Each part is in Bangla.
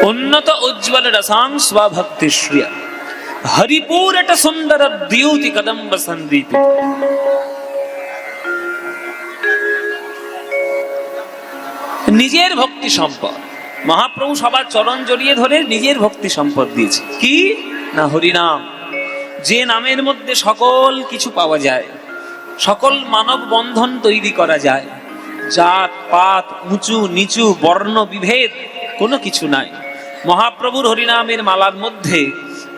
उन्नत उज्ज्वल रसां स्वभक्ति श्रिय हरिपूरट सुंदर द्युति कदम्ब संदीप। নিজের ভক্তি সম্পদ মহাপ্রভু সবার চরণ জড়িয়ে ধরে নিজের ভক্তি সম্পদ দিয়েছে কি না হরিনাম, যে নামের মধ্যে সকল কিছু পাওয়া যায়, সকল মানব বন্ধন তৈরি করা যায়, জাত পাত উঁচু নিচু বর্ণ বিভেদ কোনো কিছু নাই। মহাপ্রভুর হরিনামের মালার মধ্যে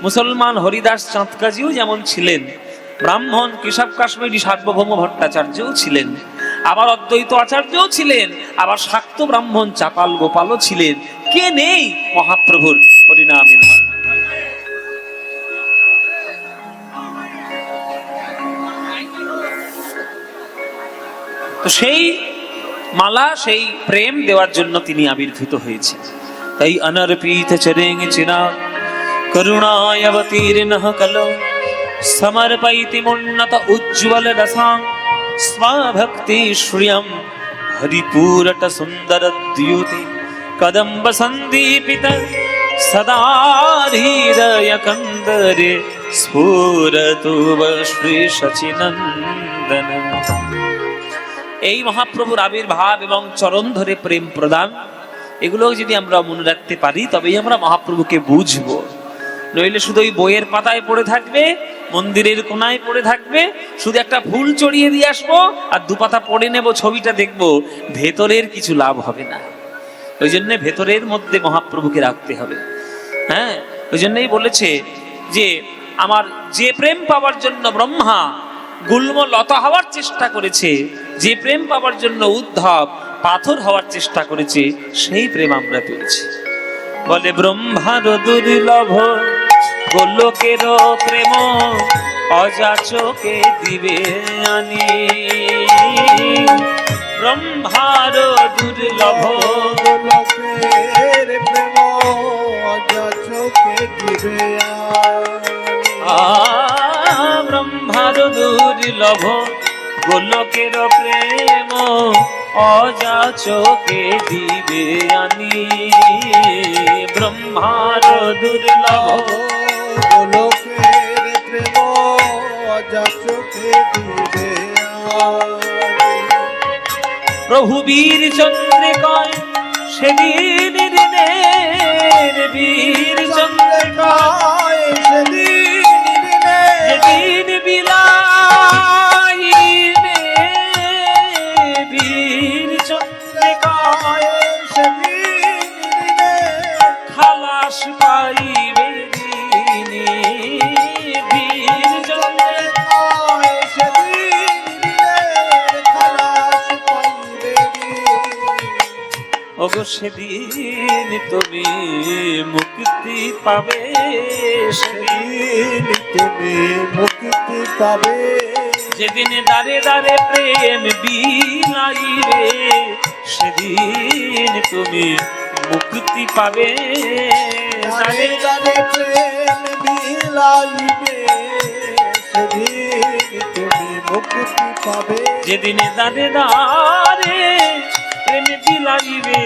মুসলমান হরিদাস চাঁদকাজিও যেমন ছিলেন, ব্রাহ্মণ কেশব কাশ্মীরি সার্বভৌম ভট্টাচার্যও ছিলেন, আবার অদ্বৈত আচার্যও ছিলেন, আবার শাক্ত ব্রাহ্মণ চাপাল গোপালও ছিলেন। কে নেই মহাপ্রভুর হরিনামের মালা? তো সেই মালা, সেই প্রেম দেওয়ার জন্য তিনি আবির্ভূত হয়েছে। তাই অনর্পিত চরেং চিনা করুণায় অবতীর্ণঃ কলো সমর্পয়তি মুন্নত উজ্জ্বল রসাং स्वभक्ति श्रियं हरिपूरट सुंदर द्युति कदम्ब संदीपित सदा हृदय कंदरे स्फुरतु श्री शचिनंदन। এই মহাপ্রভুর আবির্ভাব এবং চরণ ধরে প্রেম প্রদান, এগুলো যদি আমরা মনে রাখতে পারি তবেই আমরা মহাপ্রভুকে বুঝবো। নইলে শুধু ওই বইয়ের পাতায় পড়ে থাকবে, মন্দিরের কোনায় পড়ে থাকবে, শুধু একটা ফুল চড়িয়ে দিয়ে আসবো আর দুপাতা পড়ে নেব, ছবিটা দেখবো, ভেতরের কিছু লাভ হবে না। ওই জন্য ভেতরের মধ্যে মহাপ্রভুকে রাখতে হবে। হ্যাঁ, ওই জন্যই বলেছে যে আমার যে প্রেম পাওয়ার জন্য ব্রহ্মা গুল্ম লতা হওয়ার চেষ্টা করেছে, যে প্রেম পাওয়ার জন্য উদ্ধব পাথর হওয়ার চেষ্টা করেছে, সেই প্রেম আমরা পেয়েছি। বলে ব্রহ্মার দুর্লভ গোলকের প্রেম অযাচকে দিবে আনি। ব্রহ্মার দুর্লভ গোলকের প্রেম অযাচকে দিবে ব্রহ্মার দুর্লভ গোলকের প্রেম অযাচকে দিবে আনি। ব্রহ্মার দুর্লভ গোলকের প্রেম অযাচকে দিবে প্রভু বীর চন্দ্রিকায় সেদিন বীর চন্দ্রিকায় সেদিন বিলাইবে, বীর চন্দ্রিকায় সেদিন খালাস পাইবে দিনে। বীর চন্দ্রিকায় ওগো সেদিন তুমি মুক্তি পাবে, সেদিন তুমি মুক্তি পাবে। যেদিন দারে দারে প্রেম বিলাইবে, সেদিন তুমি মুক্তি পাবে। দারে দারে প্রেম বিলাইবে, সেদিন তুমি মুক্তি পাবে। যেদিন দারে দারে প্রেম বিলাইবে,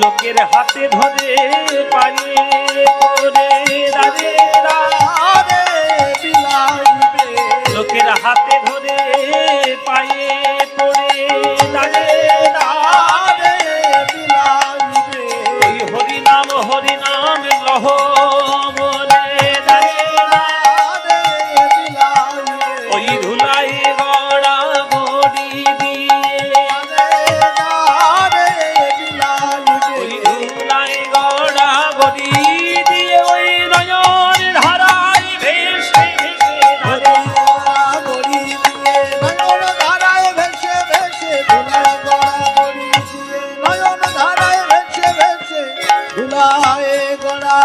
লোকের হাতে ধরে পায়ে পড়ে দারে দারে বিলাইবে, লোকের হাতে ধরে পায়ে পড়ে দারে দারে বিলাইবে। ওই হরিনাম হরিনাম লহ বলে দারে দারে বিলাইবে, ওই ধুলাই গড়া গড়ি দিয়ে, দারে বিলাইবে, ওই ধুলাই গড়া গড়ি দিয়ে, ওই নয়ন ধারায় ভেসে ভেসে ধারে গড়ি দিয়ে নয়ন ধারায় ভেসে ভেসে ধুলায় গড়া গড়ি দিয়ে, নয়ন ধারায় ভেসে ভেসে ধুলায় গড়া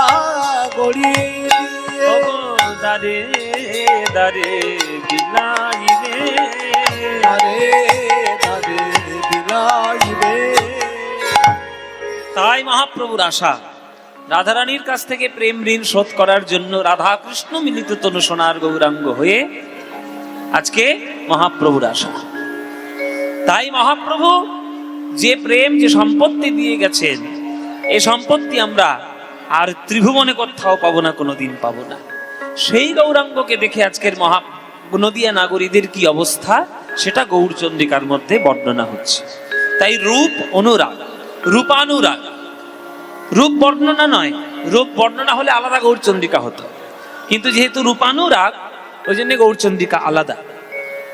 গড়ি দিয়ে। দারে দারে বিলাইবে, দারে দারে বিলাইবে। তাই মহাপ্রভুর আশা রাধারানীর কাছ থেকে প্রেম ঋণ শোধ করার জন্য রাধা কৃষ্ণ মিলিত তনু সোনার গৌরাঙ্গ হয়ে আজকে মহাপ্রভুর আশা। তাই মহাপ্রভু যে প্রেম যে সম্পত্তি দিয়ে গেছেন, এই সম্পত্তি আমরা আর ত্রিভুবনে কোথাও পাবো না, কোনোদিন পাবো না। সেই গৌরাঙ্গকে দেখে আজকের নদিয়া নাগরীদের কি অবস্থা সেটা গৌরচন্দ্রিকার মধ্যে বর্ণনা হচ্ছে। তাই রূপ অনুরাগ, রূপানুরাগ, রূপ বর্ণনা নয়, রূপ বর্ণনা হলে আলাদা গৌরচন্দ্রিকা হতো, কিন্তু যেহেতু রূপানুরাগ ওই জন্য গৌরচন্দ্রিকা আলাদা।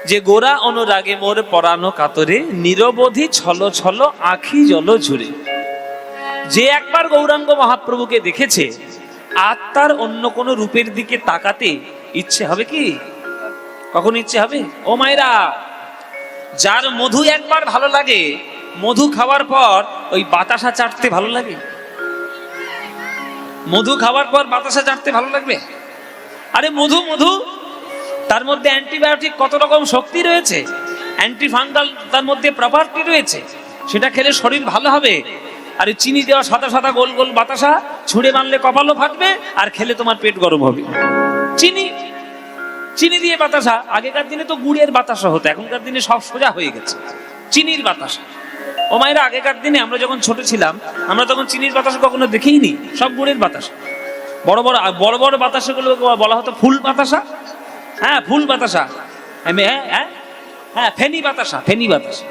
যে গোরা অনুরাগে মোর পরানো কাতরে, নিরবধি ছল ছল আখি জল ঝুরে। যে একবার গৌরাঙ্গ মহাপ্রভুকে দেখেছে আর তার অন্য কোনো রূপের দিকে তাকাতে ইচ্ছে হবে কি? কখন ইচ্ছে হবে? ও মায়েরা, যার মধু একবার ভালো লাগে, মধু খাওয়ার পর ওই বাতাসা চাটতে ভালো লাগে? মধু খাওয়ার পর বাতাসা চাটতে ভালো লাগবে? আরে মধু, মধু তার মধ্যে অ্যান্টিবায়োটিক কত রকম শক্তি রয়েছে, অ্যান্টি ফাঙ্গাল তার মধ্যে প্রপার্টি রয়েছে, সেটা খেলে শরীর ভালো হবে। আর চিনি দেওয়া সাদা সাদা গোল গোল বাতাসা ছুঁড়ে মারলে কপালও ফাটবে আর খেলে তোমার পেট গরম হবে। চিনি, চিনি দিয়ে বাতাসা, আগেকার দিনে তো গুড়ের বাতাসা হতো, এখনকার দিনে সব সোজা হয়ে গেছে চিনির বাতাসা। ও মায়েরা, আগেকার দিনে আমরা যখন ছোট ছিলাম আমরা তখন চিনির বাতাসা কখনো দেখিনি, সব গুড়ের বাতাসা। বড় বড় বড় বড় বাতাসাগুলো বলা হতো ফুল বাতাসা। হ্যাঁ, ফুল বাতাসা, হ্যাঁ হ্যাঁ, ফেনি বাতাসা, ফেনি বাতাসা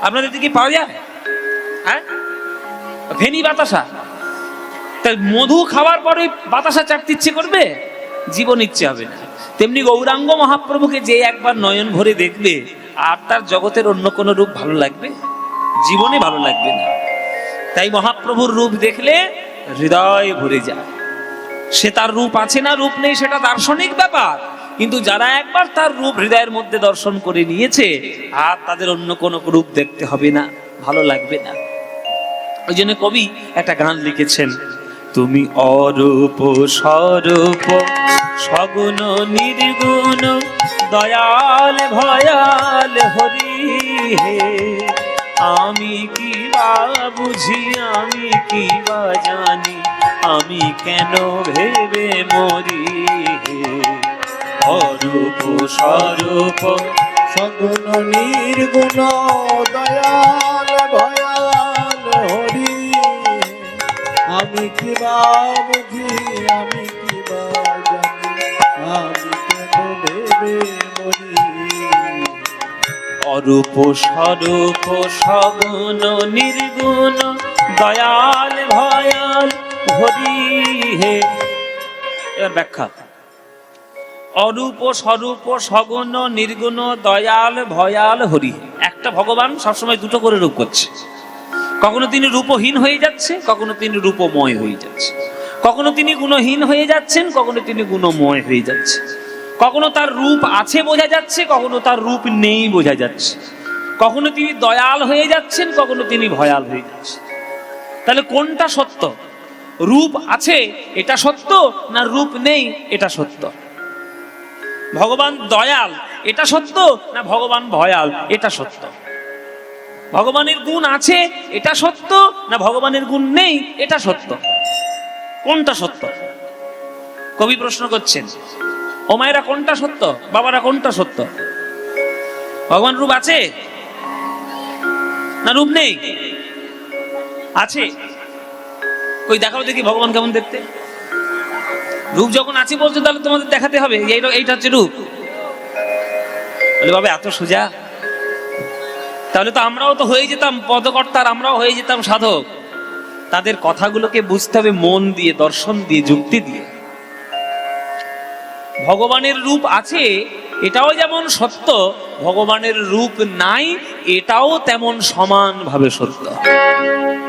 আপনাদের দিকে পাওয়া যায়? হ্যাঁ, ফেনি বাতাসা। তাই মধু খাওয়ার পরে বাতাসা চাটতে ইচ্ছে করবে? জীবন ইচ্ছে হবে না। তেমনি গৌরাঙ্গ মহাপ্রভুকে যে একবার নয়ন ভরে দেখবে আর তার জগতের অন্য কোনো রূপ ভালো লাগবে? জীবনে ভালো লাগবে না। তাই মহাপ্রভুর রূপ দেখলে হৃদয় ভরে যায়। সে তার রূপ আছে না রূপ নেই সেটা দার্শনিক ব্যাপার, কিন্তু যারা একবার তার রূপ হৃদয়ের মধ্যে দর্শন করে নিয়েছে আর তাদের অন্য কোনো রূপ দেখতে হবে না, ভালো লাগবে না। ওই জন্য কবি একটা গান লিখেছেন, তুমি অরূপ স্বরূপ সগুণ নির্গুণ দয়াল ভয়াল হরি হে, আমি কি বা বুঝি আমি কি বা জানি, আমি কেন ভেবে মরি হে। অরূপ স্বরূপ সগুণ নির্গুণ দয়াল ভয়াল হরি, আমি কি বা বুঝি আমি কি বা জানি, আমি কেন ভেবে মরি। অরূপ স্বরূপ সগুণ নির্গুণ দয়াল ভয়াল হরি হে। এবার ব্যাখ্যা। অরূপ স্বরূপ সগুণ নির্গুণ দয়াল ভয়াল হরি, একটা ভগবান সবসময় দুটো করে রূপ করছে। কখনো তিনি রূপহীন হয়ে যাচ্ছে, কখনো তিনি রূপময় হয়ে যাচ্ছে, কখনো তিনি গুণহীন হয়ে যাচ্ছেন, কখনো তিনি গুণময় হয়ে যাচ্ছে, কখনো তার রূপ আছে বোঝা যাচ্ছে, কখনো তার রূপ নেই বোঝা যাচ্ছে, কখনো তিনি দয়াল হয়ে যাচ্ছেন, কখনো তিনি ভয়াল হয়ে যাচ্ছেন। তাহলে কোনটা সত্য? রূপ আছে এটা সত্য না রূপ নেই এটা সত্য? ভগবান দয়াল এটা সত্য না ভগবান ভয়াল এটা সত্য? ভগবানের গুণ আছে এটা সত্য না ভগবানের গুণ নেই এটা সত্য? কোনটা সত্য? কবি প্রশ্ন করছেন। ও মায়েরা, কোনটা সত্য? বাবারা, কোনটা সত্য? ভগবান রূপ আছে না রূপ নেই? আছে। কই দেখাও দেখি ভগবান কেমন দেখতে। রূপ যখন আছে বলছো তাহলে তোমাদের দেখাতে হবে এইটা হচ্ছে রূপ। বলে বাবা এত সোজা? তাহলে তো আমরাও তো হয়ে যেতাম পদকর্তার, আমরাও হয়ে যেতাম সাধক। তাদের কথাগুলোকে বুঝতে হবে মন দিয়ে, দর্শন দিয়ে, যুক্তি দিয়ে। ভগবানের রূপ আছে এটাও যেমন সত্য, ভগবানের রূপ নাই এটাও তেমন সমানভাবে সত্য।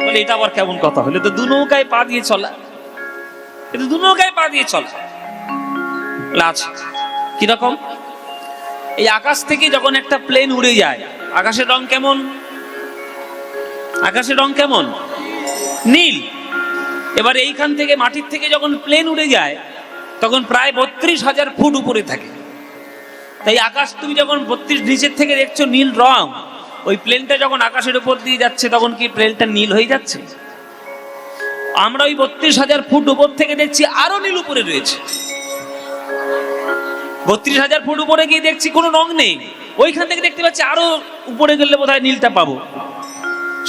বলে এটা আবার কেমন কথা হলো? তো দু নৌকায় পা দিয়ে চলা, এটা দু নৌকায় পা দিয়ে চলা আছে। কিরকম? এই আকাশ থেকে যখন একটা প্লেন উড়ে যায়, আকাশের রং কেমন? আকাশের রং কেমন? নীল। এবার এইখান থেকে মাটির থেকে যখন প্লেন উড়ে যায় তখন প্রায় 32,000 ফুট উপরে থাকে। তাই আকাশ তুমি যখন 32 নিচের থেকে দেখছো নীল রং, ওই প্লেনটা যখন আকাশের উপর দিয়ে যাচ্ছে তখন কি প্লেনটা নীল হয়ে যাচ্ছে? আমরা ওই 32,000 ফুট উপর থেকে দেখছি আরো নীল উপরে রয়েছে। 32,000 ফুট উপরে গিয়ে দেখছি কোনো রং নেই, ওইখান থেকে দেখতে পাচ্ছি আরো উপরে গেলে বোধহয় নীলটা পাবো,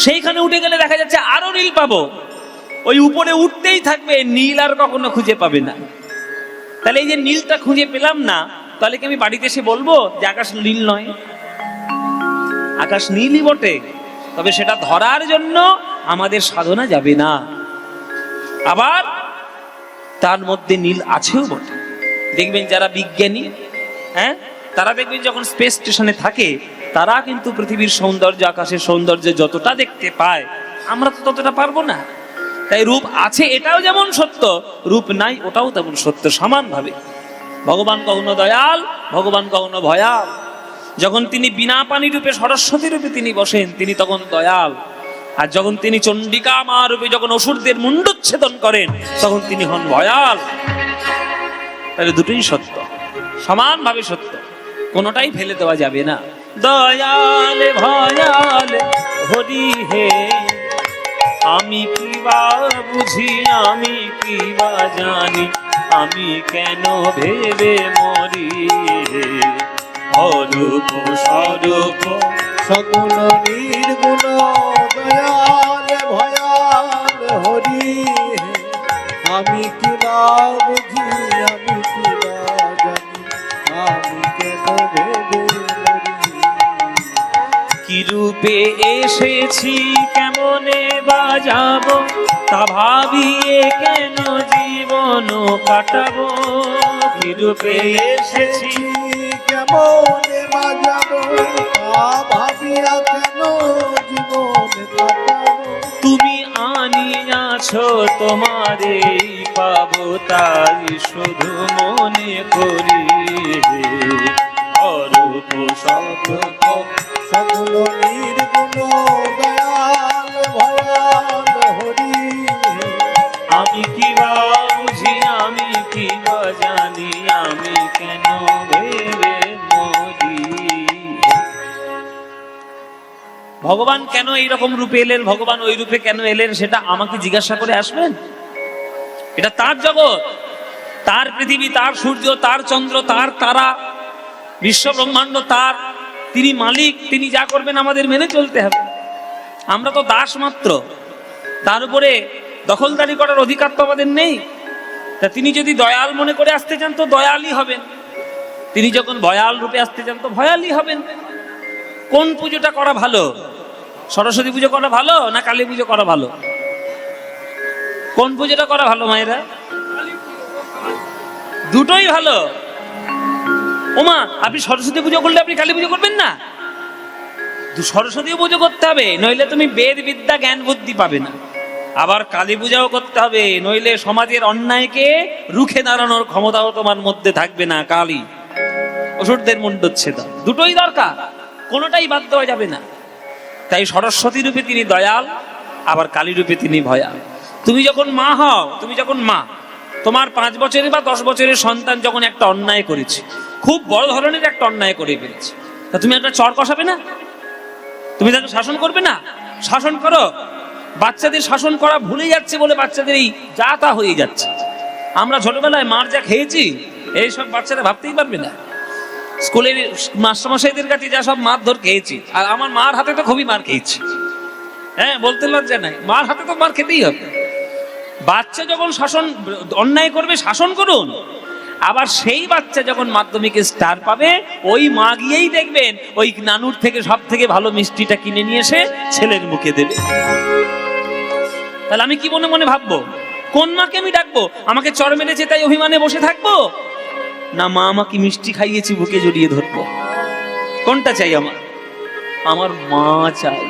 সেইখানে উঠে গেলে দেখা যাচ্ছে আরো নীল পাবো। ওই উপরে উঠতেই থাকবে, নীল আর কখনো খুঁজে পাবে না। তাহলে এই যে নীলটা খুঁজে পেলাম না, তাহলে কি আমি বাড়িতে এসে বলবো যে আকাশ নীল নয়? আকাশ নীলই বটে, তবে সেটা ধরার জন্য আমাদের সাধনা যাবে না। আবার তার মধ্যে নীল আছেও বটে। দেখবেন যারা বিজ্ঞানী, হ্যাঁ, তারা দেখবেন যখন স্পেস স্টেশনে থাকে, তারা কিন্তু পৃথিবীর সৌন্দর্য, আকাশের সৌন্দর্য যতটা দেখতে পায়, আমরা তো ততটা পারবো না। তাই রূপ আছে এটাও যেমন সত্য, রূপ নাই ওটাও তেমন সত্য সমানভাবে। ভগবান কখনো দয়াল, ভগবান কখনো ভয়াল। যখন তিনি বিনা পানি রূপে সরস্বতী রূপে তিনি বসেন, তিনি তখন দয়াল। আর যখন তিনি চণ্ডিকা মা রূপে যখন অসুরদের মুণ্ডচ্ছেদন করেন, তখন তিনি হন ভয়াল। তাহলে দুটোই সত্য, সমানভাবে সত্য, কোনোটাই ফেলে দেওয়া যাবে না। দয়াল ভয়াল হরি হে, আমি কি বা বুঝি, আমি কি বা জানি, আমি কেন ভেবে মরি। অরূপ স্বরূপ সগুণ নির্গুণ দয়াল ভয়াল হরি হে, আমি কি বা বুঝি, আমি কি বা জানি, আমি কেন ভেবে মরি। কি রূপে এসেছি, কেমনে বাজাব, তা ভাবিয়ে কেন জীবন কাটাবো। কি রূপে এসেছি, কেমনে বাজাবো, তা ভাবিয়া কেন জীবন কাটাবো। তুমি আনিয়াছো তোমারে পাবো, তাই শুধু মনে করি। অরূপ স্বরূপ সগুণ নির্গুণ দয়াল ভয়াল হরি হে, আমি কি বা বুঝি, আমি কি বা জানি, আমি কেন ভেবে মরি। ভগবান কেন এইরকম রূপে এলেন, ভগবান ওই রূপে কেন এলেন, সেটা আমাকে জিজ্ঞাসা করে আসবেন? এটা তার জগৎ, তার পৃথিবী, তার সূর্য, তার চন্দ্র, তার তারা, বিশ্ব ব্রহ্মাণ্ড তার। তিনি মালিক, তিনি যা করবেন আমাদের মেনে চলতে হবে। আমরা তো দাস মাত্র, তার উপরে দখলদারি করার অধিকার তো আমাদের নেই। তা তিনি যদি দয়াল মনে করে আসতে চান তো দয়ালই হবেন, তিনি যখন ভয়াল রূপে আসতে চান তো ভয়ালই হবেন। কোন পুজোটা করা ভালো? সরস্বতী পুজো করা ভালো না কালী পুজো করা ভালো? কোন পুজোটা করা ভালো মায়েরা? দুটোই ভালো। ওমা, আপনি সরস্বতী পুজো করলে আপনি কালী পুজো করবেন না? সরস্বতী পুজো করতে হবে, নইলে তুমি বেদ বিদ্যা জ্ঞান বুদ্ধি পাবে না। আবার কালী পূজাও করতে হবে, নইলে সমাজের অন্যায়কে রুখে দাঁড়ানোর ক্ষমতাও তোমার মধ্যে থাকবে না। কালী, অসুরদের মুণ্ডচ্ছেদ, দুটোই দরকার, কোনোটাই বাদ দেওয়া যাবে না। তাই সরস্বতী রূপে তিনি দয়াল, আবার কালী রূপে তিনি ভয়াল। তুমি যখন মা হও, তুমি যখন মা, তোমার 5 বছরের বা 10 বছরের সন্তান যখন একটা অন্যায় করেছে, খুব বড় ধরনের একটা অন্যায় করে ফেলেছে, তা তুমি একটা চর কষাবে না? তুমি তাকে শাসন করবে না? শাসন করো। বাচ্চাদের শাসন করা ভুলে যাচ্ছে বলে বাচ্চাদের এই যা তা হয়ে যাচ্ছে। আমরা ছোটবেলায় মার যা খেয়েছি, এইসব বাচ্চারা ভাবতেই পারবে না। স্কুলের মাস্টারমশাইদের কাছে যা সব মারধর খেয়েছি, আর আমার মার হাতে তো খুবই মার খেয়েছি। হ্যাঁ, বলতে লজ্জা নাই, মার হাতে তো মার খেতেই হবে। বাচ্চা যখন শাসন অন্যায় করবে, শাসন করুন। আবার সেই বাচ্চা যখন মাধ্যমিকে স্টার পাবে, ওই মা গিয়েই দেখবেন ওই নানুর থেকে সব থেকে ভালো মিষ্টিটা কিনে নিয়ে এসে ছেলের মুখে দেবে। তাহলে আমি কি মনে মনে ভাববো? কোন মাকে আমি ডাকবো? আমাকে চর মেরেছে তাই অভিমানে বসে থাকবো, না মা আমাকে মিষ্টি খাইয়েছি বুকে জড়িয়ে ধরবো? কোনটা চাই আমার? আমার মা চাই।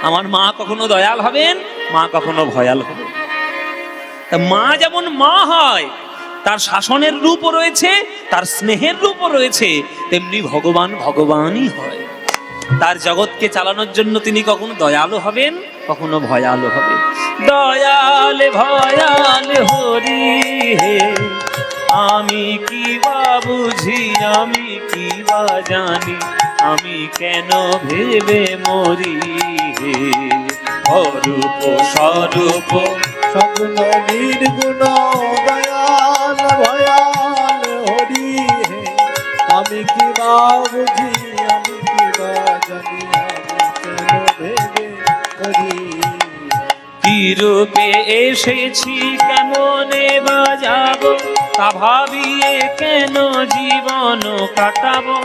আমার মা কখনো দয়াল হবেন, মা কখনো ভয়াল হবেন। তা মা যেমন মা হয়, তার শাসনের রূপও রয়েছে, তার স্নেহের রূপও রয়েছে, তেমনি ভগবান ভগবানই হয়। তার জগৎকে চালানোর জন্য তিনি কখনো দয়ালু হবেন, কখনো ভয়ালু হবেন। দয়াল ভয়াল হরি হে, আমি কি বা বুঝি, আমি কি বা জানি, আমি কেন ভেবে মরি। হে অরূপ স্বরূপ সগুণ নির্গুণ দয়াল ভয়াল হরি হে, আমি কি বা বুঝি, আমি কি বা জানি, আমি কেন ভেবে মরি। কি রূপে এসেছি কেমনে বাজাবো, তা ভাবিয়ে কেন জীবন কাটাবো।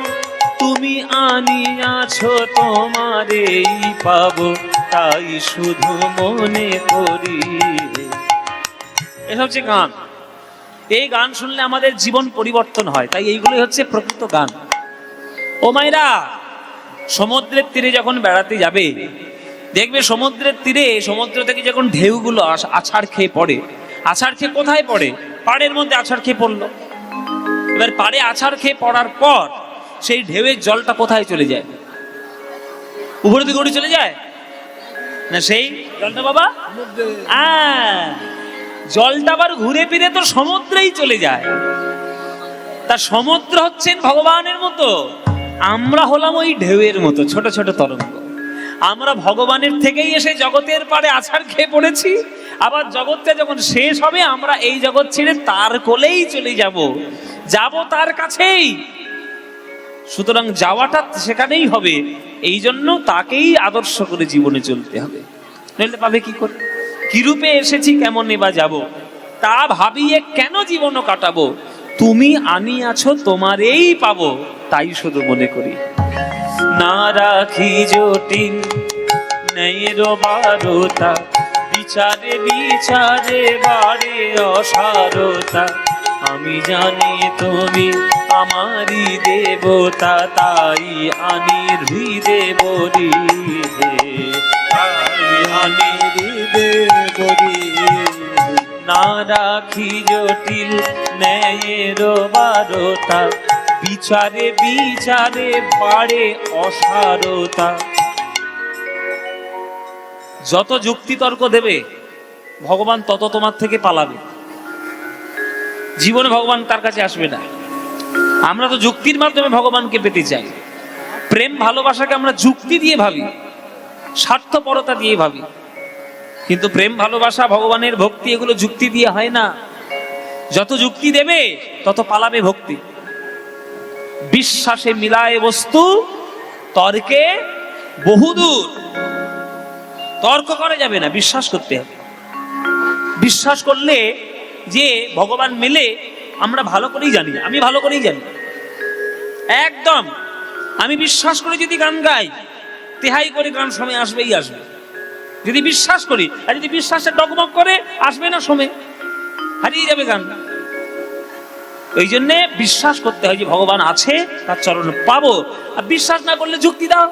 তুমি আনিয়াছো তোমারেই পাবো, তাই শুধু মনে করি। এটা হচ্ছে গান। এই গান শুনলে আমাদের জীবন পরিবর্তন হয়, তাই এইগুলোই হচ্ছে প্রকৃত গান। ও মায়েরা, সমুদ্রের তীরে যখন বেড়াতে যাবে, দেখবে সমুদ্রের তীরে সমুদ্র থেকে যখন ঢেউগুলো আছাড় খেয়ে পড়ে, আছাড় খেয়ে কোথায় পড়ে? পাড়ের মধ্যে আছাড় খেয়ে পড়লো। এবার পাড়ে আছাড় খেয়ে পড়ার পর সেই ঢেউয়ের জলটা কোথায় চলে যায়? উপরের দিকে উড়ে চলে যায় না? সেই জলটা বাবা জলটা আবার ঘুরে ফিরে তো সমুদ্রেই চলে যায়। তা সমুদ্র হচ্ছেন ভগবানের মতো, আমরা হলাম ওই ঢেউয়ের মতো ছোট ছোট তরঙ্গ। আমরা ভগবানের থেকেই এসে জগতের পাড়ে আছাড় খেয়ে পড়েছি, আবার জগৎটা যখন শেষ হবে আমরা এই জগৎ ছেড়ে তার কোলেই চলে যাব, যাব তার কাছেই। সুতরাং যাওয়াটা সেখানেই হবে, এই জন্য তাকেই আদর্শ করে জীবনে চলতে হবে, নইলে পাবে কি করে? কি রূপে এসেছি কেমনে বা যাব, তা ভাবিয়ে কেন জীবন কাটাবো। তুমি আনিয়াছো তোমারেই পাবো, তাই শুধু মনে করি। না রাখি জটিল নেয়ের বারতা, বিচারে বিচারে বাড়ে অসারতা। আমি জানি তুমি আমারই দেবতা, তাই আনি হৃদে বলি, তাই আনি হৃদে বলি। না রাখি জটিল ন্যায়ের বারতা, বিচারে বিচারে বাড়ে অসারতা। যত যুক্তি তর্ক দেবে ভগবান তত তোমার থেকে পালাবে, জীবনে ভগবান তার কাছে আসবে না। আমরা তো যুক্তির মাধ্যমে ভগবানকে পেতে চাই। প্রেম ভালোবাসাকে আমরা যুক্তি দিয়ে ভাবি, স্বার্থপরতা দিয়ে ভাবি, কিন্তু প্রেম ভালোবাসা ভগবানের ভক্তি এগুলো যুক্তি দিয়ে হয় না। যত যুক্তি দেবে তত পালাবে ভক্তি। বিশ্বাসে মিলায় বস্তু, তর্কে বহুদূর। তর্ক করা যাবে না, বিশ্বাস করতে হবে। বিশ্বাস করলে যে ভগবান মেলে আমরা ভালো করেই জানি, আমি ভালো করেই জানি একদম। আমি বিশ্বাস করে যদি গান গাই, তেহাই করে গান সময় আসবেই আসবে, যদি বিশ্বাস করি। আর যদি বিশ্বাসের ডগমগ করে, আসবে না সময়, হারিয়ে যাবে গান। ওই জন্যে বিশ্বাস করতে হয় যে ভগবান আছে, তার চরণ পাবো। আর বিশ্বাস না করলে যুক্তি দাও,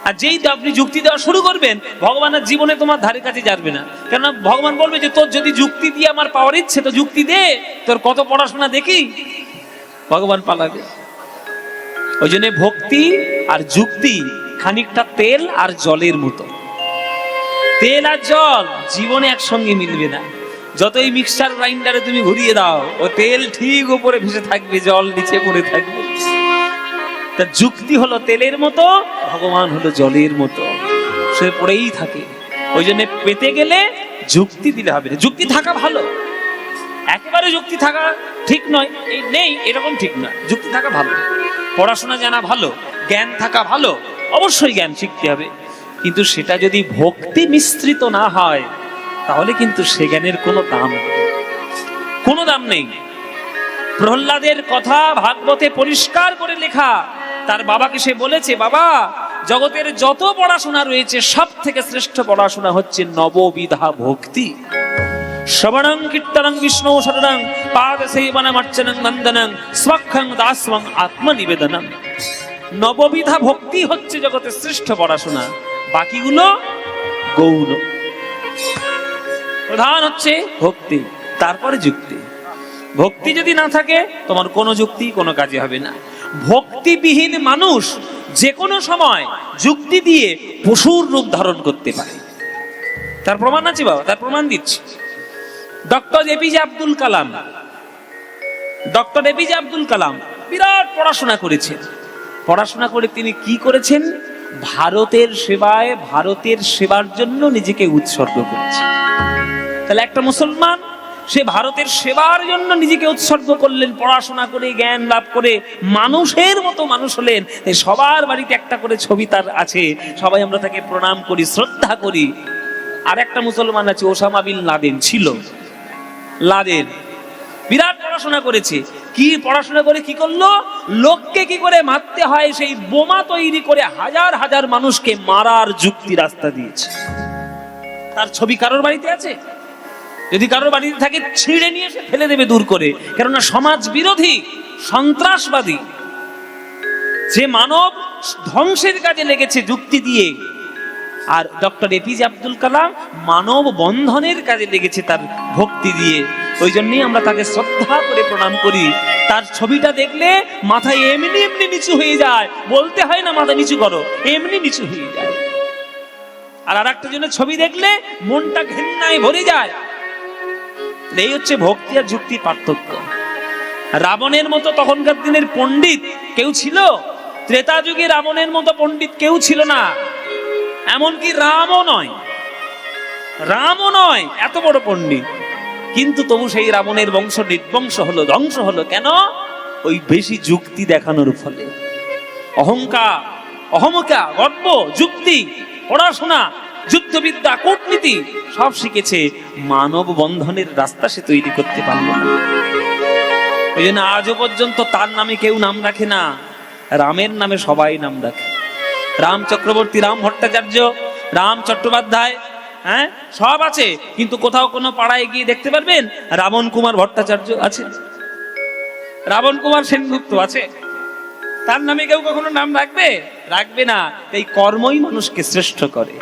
আর যেই আপনি যুক্তি দেওয়া শুরু করবেন ভগবানের জীবনে তোমার ধারে কাছে যাবে না। কেননা ভগবান বলবে যে তোর যদি যুক্তি দিয়ে আমার পাওয়ার ইচ্ছে তো যুক্তি দে, তোর কত পড়াশোনা দেখি। ভগবান পালাবে। ওই জন্য ভক্তি আর যুক্তি খানিকটা তেল আর জলের মতো। তেল আর জল জীবনে একসঙ্গে মিলবে না। যতই মিক্সচার গ্রাইন্ডারে তুমি ঘুরিয়ে দাও, ও তেল ঠিক উপরে ভেসে থাকবে, জল নিচে পড়ে থাকবে। তা যুক্তি হলো তেলের মতো, ভগবান হলো জলের মতো, সে পড়েই থাকে। ওই জন্য পেতে গেলে যুক্তি দিলে হবে না। যুক্তি থাকা ভালো, একেবারে যুক্তি থাকা ঠিক নয়, এই নেই এরকম ঠিক নয়। যুক্তি থাকা ভালো, পড়াশোনা জানা ভালো, জ্ঞান থাকা ভালো, অবশ্যই জ্ঞান শিখতে হবে। কিন্তু সেটা যদি ভক্তি মিশ্রিত না হয়, তাহলে কিন্তু সে জ্ঞানের কোনো দাম নেই। প্রহ্লাদের কথা ভাগবতে পরিষ্কার করে লেখা। তার বাবাকে সে বলেছে, বাবা, জগতের যত পড়াশোনা রয়েছে সব থেকে শ্রেষ্ঠ পড়াশোনা হচ্ছে নববিধা ভক্তি। শ্রবণং কীর্তনং বিষ্ণু শরণং পাদ সেবনম অর্চনং নন্দনং স্বক্ষং দাস্বং আত্মনিবেদনম। নববিধা ভক্তি হচ্ছে জগতের শ্রেষ্ঠ পড়াশোনা, বাকিগুলো গৌণ। প্রধান হচ্ছে ভক্তি, তারপরে যুক্তি। ভক্তি যদি না থাকে তোমার কোনো যুক্তি কোনো কাজে হবে না। ভক্তিবিহীন মানুষ যে কোনো সময় যুক্তি দিয়ে পশুর রূপ ধারণ করতে পারে। তার প্রমাণ আছে বাবা, তার প্রমাণ দিচ্ছি। ডক্টর এপিজে আব্দুল কালাম বিরাট পড়াশোনা করেছেন। পড়াশোনা করে তিনি কি করেছেন? ভারতের সেবায়, ভারতের সেবার জন্য নিজেকে উৎসর্গ করেছেন। তাহলে একটা মুসলমান সে ভারতের সেবার জন্য নিজেকে উৎসর্গ করলেন, পড়াশোনা করে জ্ঞান লাভ করে মানুষের মতো মানুষ হলেন। সবার বাড়িতে একটা করে ছবি তার আছে, সবাই আমরা তাকে প্রণাম করি, শ্রদ্ধা করি। আর একটা মুসলমান আছে ওসামা বিন লাদেন, ছিল লাদেন, বিরাট পড়াশোনা করেছে। কি পড়াশোনা করে কি করলো, লোককে কি করে মারতে হয় সেই বোমা তৈরি করে হাজার হাজার মানুষকে মারার যুক্তি রাস্তা দিয়েছে। তার ছবি কারোর বাড়িতে আছে? যদি কারোর বাড়িতে থাকে ছিঁড়ে নিয়ে এসে ফেলে দেবে দূর করে, কেননা সমাজ বিরোধী, সন্ত্রাসবাদী, যে মানব ধ্বংসের কাজে লেগেছে যুক্তি দিয়ে। আর ডক্টর এপিজে আব্দুল কালাম মানব বন্ধনের কাজে লেগেছে তার ভক্তি দিয়ে। ওই জন্যই আমরা তাকে শ্রদ্ধা করে প্রণাম করি। তার ছবিটা দেখলে মাথায় এমনি এমনি নিচু হয়ে যায়, বলতে হয় না মাথা নিচু করো, এমনি নিচু হয়ে যায়। আর আরেকটা জনের ছবি দেখলে মনটা ঘৃণায় ভরে যায়। এই হচ্ছে ভক্তি আর যুক্তির পার্থক্য। রাবণের মতো তখনকার দিনের পণ্ডিত কেউ ছিল? ত্রেতা যুগে রাবণের মতো পণ্ডিত কেউ ছিল না, এমনকি রামও নয়, রামও নয় এত বড় পণ্ডিত। কিন্তু তবু সেই রাবণের বংশ নির্বংশ হলো, ধ্বংস হলো কেন? ওই বেশি যুক্তি দেখানোর ফলে। অহংকার, অহমকা, গর্ব, যুক্তি, পড়াশোনা, যুদ্ধবিদ্যা, কূটনীতি সব শিখেছে, মানব বন্ধনের রাস্তা সে তৈরি করতে পারল না। ওই জন্য আজও পর্যন্ত তার নামে কেউ নাম রাখে না, রামের নামে সবাই নাম রাখে। রাম চক্রবর্তী, রাম ভট্টাচার্য, রাম চট্টোপাধ্যায়, হ্যাঁ সব আছে, কিন্তু কোথাও কোনো পাড়ায় গিয়ে দেখতে পারবেন রাবণ কুমার ভট্টাচার্য আছে, রাবণ কুমার সেনগুপ্ত আছে? তার নামে কেউ কখনো নাম রাখবে? রাখবে না। এই কর্মই মানুষকে শ্রেষ্ঠ করে।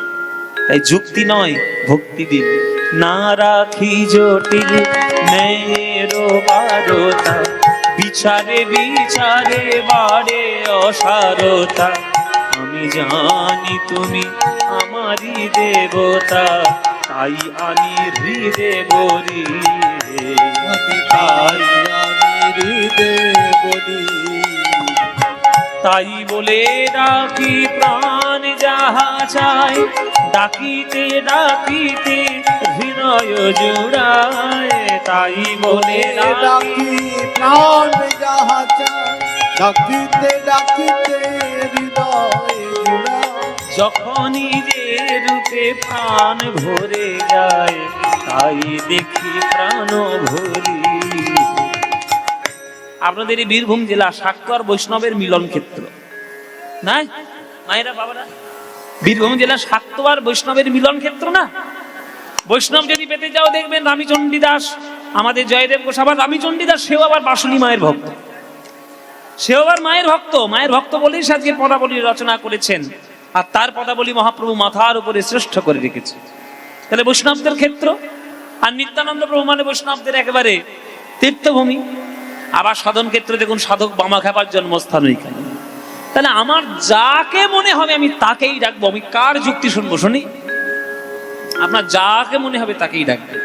তাই যুক্তি নয়, ভক্তি দিন। না রাখি জটিল মেরো বারতা, বিচারে বিচারে বাড়ে অসারতা। আমি জানি তুমি আমারই দেবতা, তাই আনি হৃদে বলি, তাই আমি হৃদে বলি। তাই বলে ডাকি প্রাণ যাহা চাই, ডাকিতে ডাকিতে হৃদয় জুড়ায়। তাই বলে ডাকি প্রাণ যাহা চায়, ডাকিতে ডাকিতে হৃদয় জুড়ায়। যখনই যে রূপে প্রাণ ভরে যায়, তাই দেখি প্রাণ ভরি। আপনাদের এই বীরভূম জেলা সাক্ষর বৈষ্ণবের মিলন ক্ষেত্র, না মায়েরা বাবারা? বীরভূম জেলা সাক্তবার বৈষ্ণবের মিলন ক্ষেত্র না? বৈষ্ণব যদি পেতে যাও দেখবেন রামচন্ডী দাস, আমাদের জয়দেব গোসাবার রামচন্ডী দাস, সেও আবার বাসুলি মায়ের ভক্ত, সেও আবার মায়ের ভক্ত। মায়ের ভক্ত বলেই আজকে পদাবলী রচনা করেছেন, আর তার পদাবলী মহাপ্রভু মাথার উপরে শ্রেষ্ঠ করে রেখেছে। তাহলে বৈষ্ণবদের ক্ষেত্র। আর নিত্যানন্দ প্রভু মানে বৈষ্ণবদের একেবারে তীর্থভূমি। আবার সাধন ক্ষেত্রে দেখুন, সাধক বামা খাবার জন্মস্থান ওইখানে। তাহলে আমার যাকে মনে হবে আমি তাকেই ডাকবো। আমি কার যুক্তি শুনবো শুনি? আপনার যাকে মনে হবে তাকেই ডাকবেন।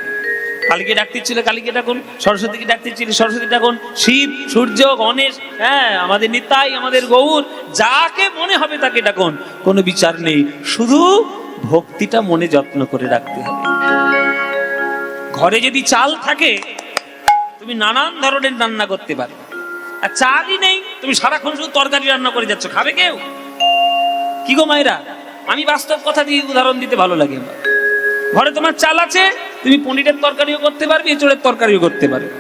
কালীকে ডাকতে ছিল কালীকে ডাকুন, সরস্বতীকে ডাকতে ছিল সরস্বতী ডাকুন, শিব, সূর্য, গণেশ, হ্যাঁ আমাদের নিতাই, আমাদের গৌর, যাকে মনে হবে তাকে ডাকুন, কোনো বিচার নেই। শুধু ভক্তিটা মনে যত্ন করে রাখতে হবে। ঘরে যদি চাল থাকে তুমি নানান ধরনের রান্না করতে পারো, আর চালই নেই তুমি সারাক্ষণ শুধু তরকারি রান্না করে যাচ্ছ, খাবে কেউ? কি গো মায়েরা, আমি বাস্তব কথা দিয়ে উদাহরণ দিতে ভালো লাগে আমার। ঘরে তোমার চাল আছে, তুমি পনিরের তরকারিও করতে পারবে, এঁচড়ের তরকারিও করতে পারবে,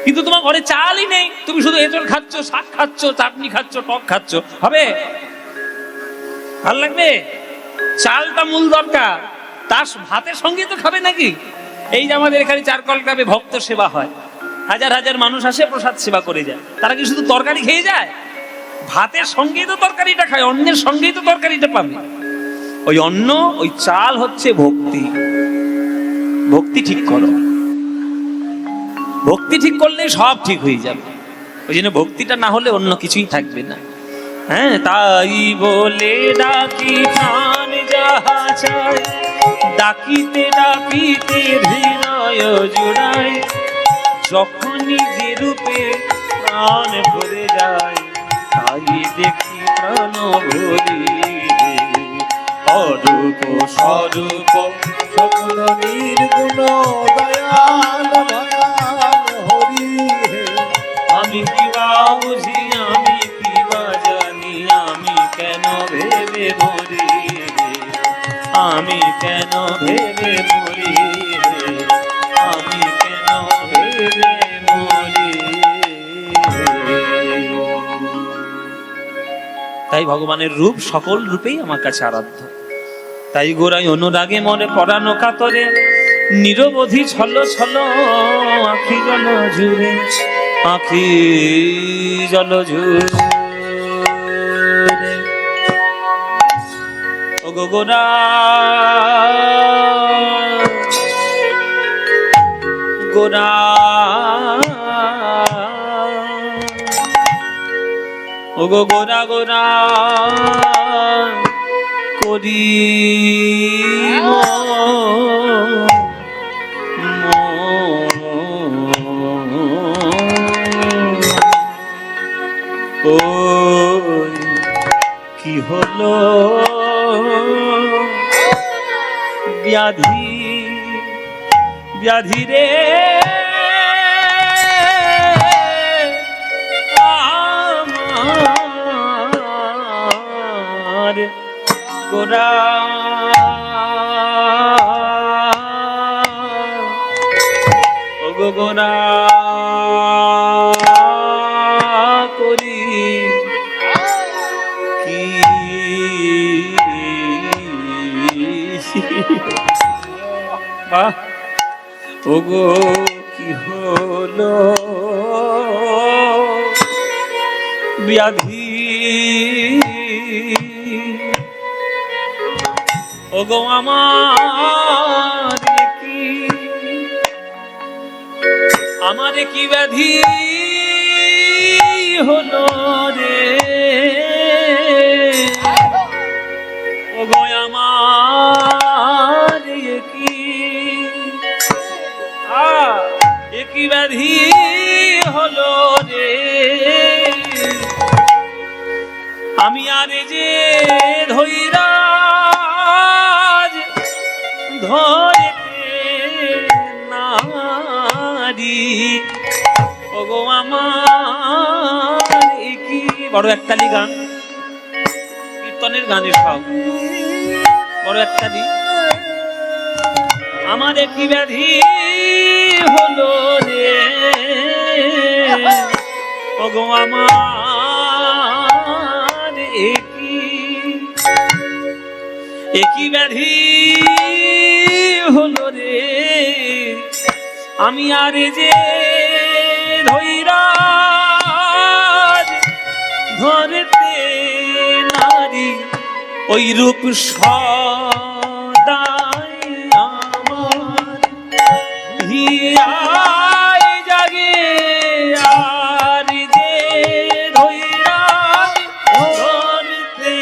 কিন্তু তোমার ঘরে চালই নেই, তুমি শুধু এঁচড় খাচ্ছ, শাক খাচ্ছ, চাটনি খাচ্ছ, টক খাচ্ছ, হবে? ভাল লাগবে? চালটা মূল দরকার, তার ভাতের সঙ্গে তো খাবে নাকি? এই যে আমাদের এখানে চারকল গ্রামে ভক্ত সেবা হয়, হাজার হাজার মানুষ আসে প্রসাদ সেবা করে যায়, তারা কি শুধু তরকারি খেয়ে যায়? ভাতের সঙ্গেই তো তরকারিটা খায়, অন্যের সঙ্গেই তো তরকারিটা পাবে। ওই অন্ন, ওই চাল হচ্ছে ভক্তি। ভক্তি ঠিক করো, ভক্তি ঠিক করলে সব ঠিক হয়ে যাবে। ওই জন্য ভক্তিটা না হলে অন্য কিছুই থাকবে না। হ্যাঁ, তাই বলে ডাকি প্রাণ যাহা চায়, ডাকিতে ডাকিতে হৃদয় জুড়ায়। যখনই যে রূপে প্রাণ ভরে যায়, তাই দেখি প্রাণ ভরি। অরূপ স্বরূপ সকল নির্গুণ দয়াল ভয়াল হরি হে। আমি কি বা বুঝি, আমি কি বা জানি, আমি কেন ভেবে মরি? আমি কেন ভেবে মরি, আমি কেন ভেবে মরি। তাই ভগবানের রূপ সকল রূপেই আমার কাছে আরাধ্য। তাই গোড়াই অনুরাগে মনে পরানো কাতরে, নিরবধি ছল ছল আখি জল জুড়ে, আখি জল জুড়ে। ও গো গোরা গোরা, ও গো গোরা গোরা করি ও কি হলো ব্যাধি ব্যাধি রে আমার গোরা, ও গো গোরা করি কি বাহ, ও গো কি হলো ব্যাধি, ও গো আমার কি ব্যাধি হলো রে, ও গো আমার কি ব্যাধি হলো রে। আমি আর যে ধৈরাজ ধরতে নারী, ও গো আমার কি বড় একতালি গান, কীর্তনের গানের সব বড় একতালি। আমার কি ব্যাধি হলো রে, ও গো আমার একই ব্যাধি হলো রে। আমি আর যে ধৈরাজ ধরতে নারী, ওই রূপ সদাই আমার হিয়ায় জাগে, আর যে ধৈরাজ ধরতে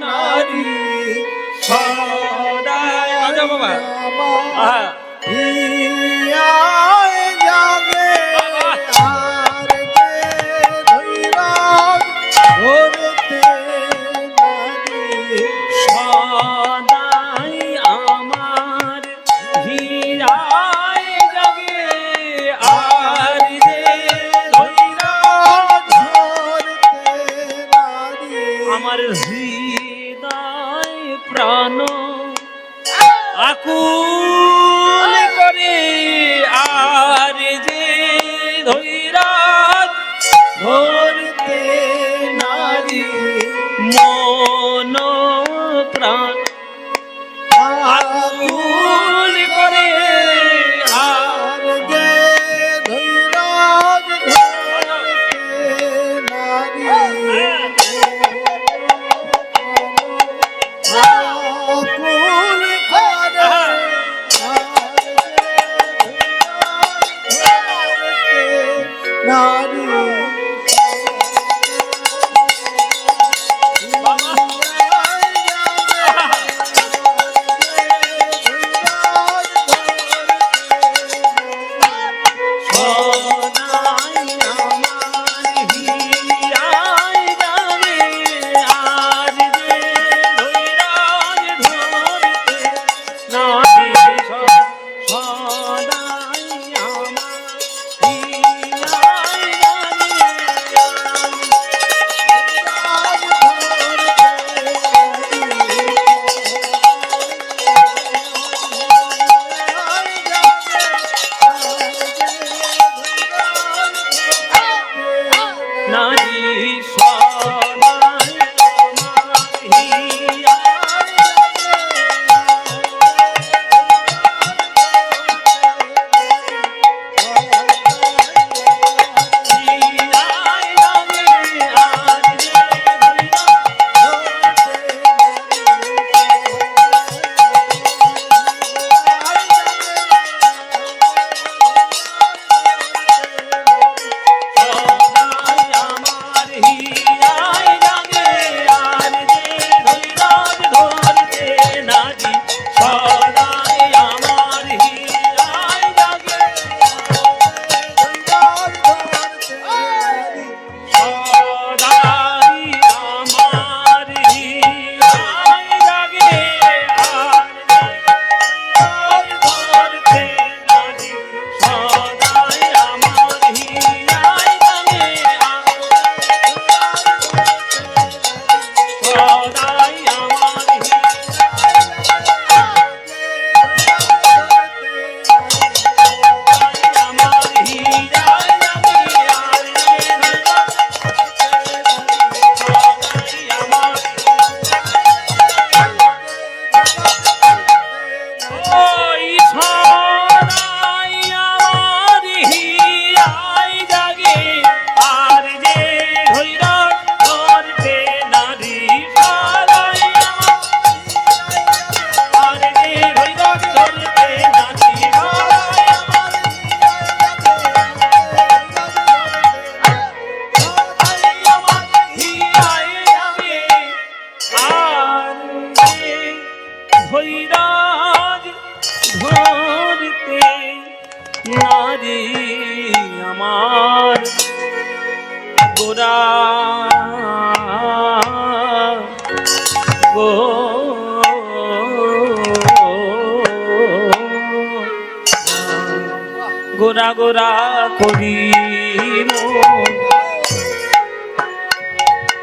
নারী সদাই। আচ্ছা বাবা, হ্যাঁ আমার হৃদয় প্রাণ আকুল করে নারী আমার গোরা গো গোরা গোরা করি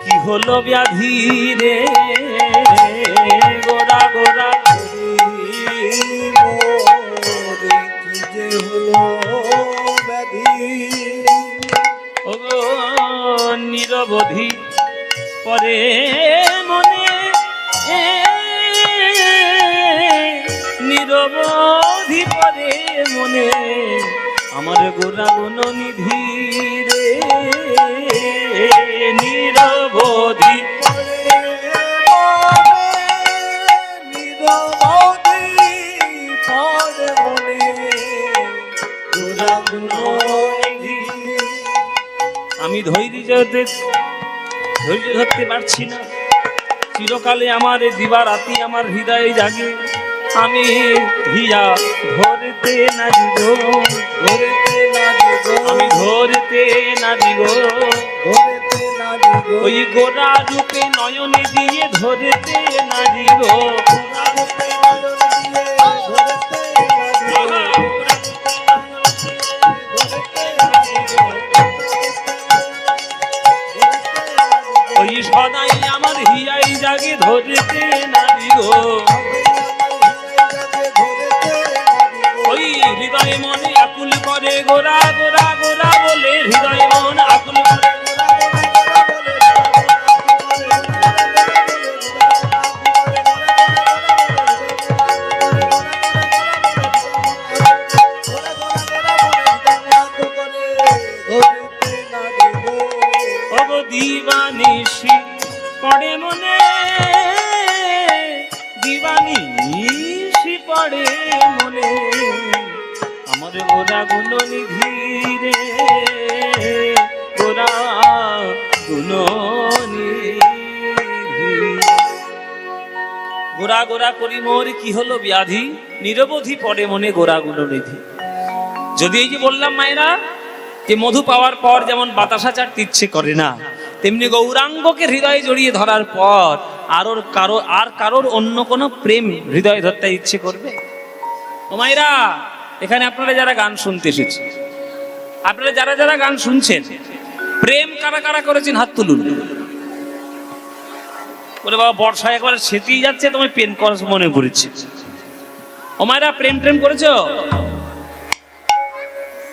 কি হলো ব্যাধি রে গোরা গোরা যে হলো ব্যাধি ও গো নিরবধি পরে মনে নিরবধি পরে মনে আমার গোরা গুণ নিধি রে নিরবধি আমি ধৈর্য ধরতে পারছি না, চিরকালে আমার দিবারাতি আমার হৃদয়ে জাগে, আমি হিয়া ধরতে না দিব, আমি ধরতে না দিব, ওই গোরা রূপে নয়নে দিয়ে ধরতে না দিব, ওই সদাই আমার হিয়াই জাগে ধরতে না দিব, ওই হৃদয় মনে আকুল করে গোরা গোরা গোরা বলে হৃদয় মন আকুল করে দিবানিশি পড়ে মনে, দিবানিশি পড়ে মনে আমার গোরা গুণ নিধি রে গোরা গুণ নিধি। গোরা গোরা করি মোর কি হলো ব্যাধি, নিরবধি পড়ে মনে গোরা গুণ নিধি। যদি এই যে বললাম মায়েরা যে মধু পাওয়ার পর যেমন বাতাসা চাটতে ইচ্ছে করে না, তেমনি গৌরাঙ্গকে হৃদয়ে জড়িয়ে ধরার পর কারোর অন্য কোনো প্রেম হৃদয়ে ধরতে ইচ্ছে করবে? ও মায়েরা, এখানে আপনারা যারা গান শুনতে এসেছেন, আপনারা যারা যারা গান শুনছেন, প্রেম কারা কারা করেছেন হাত তুলুন। বলে বাবা বর্ষায় একবার সেতেই যাচ্ছে, তোমায় প্রেম করার মনে পড়েছে। ও মায়েরা, প্রেম প্রেম করেছো?